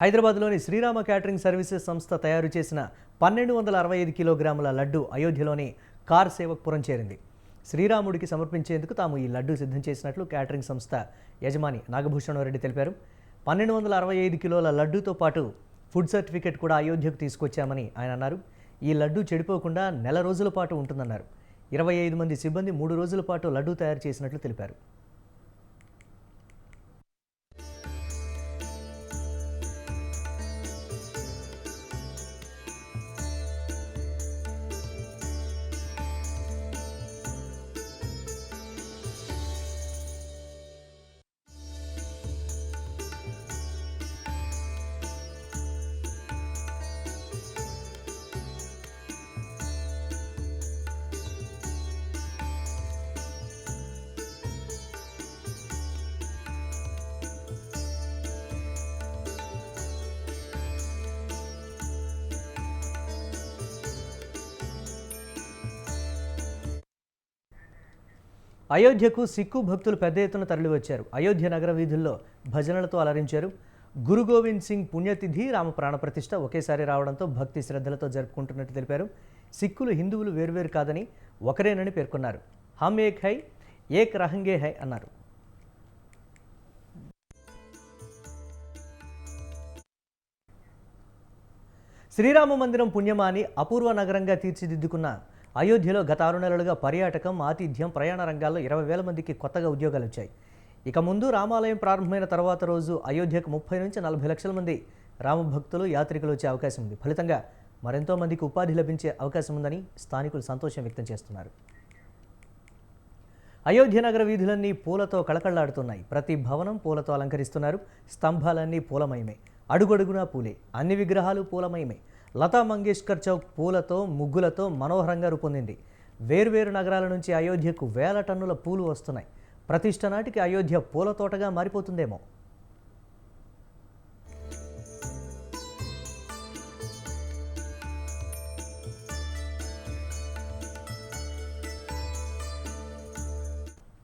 హైదరాబాద్లోని Srirama catering services సంస్థ తయారు చేసిన 1265 కిలోగ్రాముల లడ్డు అయోధ్యలోని కార్ సేవక్పురం చేరింది. శ్రీరాముడికి సమర్పించేందుకు తాము ఈ లడ్డు సిద్ధం చేసినట్లు క్యాటరింగ్ సంస్థ యజమాని నాగభూషణరెడ్డి తెలిపారు. 1265 కిలోల లడ్డూతో పాటు ఫుడ్ సర్టిఫికెట్ కూడా అయోధ్యకు తీసుకొచ్చామని ఆయన అన్నారు. ఈ లడ్డు చెడిపోకుండా నెల రోజుల పాటు ఉంటుందన్నారు. 25 మంది సిబ్బంది 3 రోజుల పాటు లడ్డు తయారు చేసినట్లు తెలిపారు. అయోధ్యకు సిక్కు భక్తులు పెద్ద ఎత్తున తరలివచ్చారు. అయోధ్య నగర వీధుల్లో భజనలతో అలరించారు. గురు గోవింద్ సింగ్ పుణ్యతిథి రామ ప్రాణప్రతిష్ఠ ఒకేసారి రావడంతో భక్తి శ్రద్ధలతో జరుపుకుంటున్నట్టు తెలిపారు. సిక్కులు హిందువులు వేర్వేరు కాదని ఒకరేనని పేర్కొన్నారు. హమ్ ఏక్ హై ఏక్ రహంగే హై అన్నారు. శ్రీరామ మందిరం పుణ్యమాని అపూర్వ నగరంగా తీర్చిదిద్దుకున్న అయోధ్యలో గత 6 నెలలుగా పర్యాటకం, ఆతిథ్యం, ప్రయాణ రంగాల్లో 20,000 మందికి కొత్తగా ఉద్యోగాలు వచ్చాయి. ఇక ముందు రామాలయం ప్రారంభమైన తర్వాత రోజు అయోధ్యకు 30 నుంచి 40 లక్షల మంది రామభక్తులు, యాత్రికులు వచ్చే అవకాశం ఉంది. ఫలితంగా మరెంతో మందికి ఉపాధి లభించే అవకాశం ఉందని స్థానికులు సంతోషం వ్యక్తం చేస్తున్నారు. అయోధ్య నగర వీధులన్నీ పూలతో కళకళలాడుతున్నాయి. ప్రతి భవనం పూలతో అలంకరిస్తున్నారు. స్తంభాలన్నీ పూలమయమే, అడుగడుగునా పూలే, అన్ని విగ్రహాలు పూలమయమే. లతా మంగేష్కర్ చౌక్ పూలతో, ముగ్గులతో మనోహరంగా రూపొందింది. వేర్వేరు నగరాల నుంచి అయోధ్యకు వేల టన్నుల పూలు వస్తున్నాయి. ప్రతిష్ఠ నాటికి అయోధ్య పూల తోటగా మారిపోతుందేమో.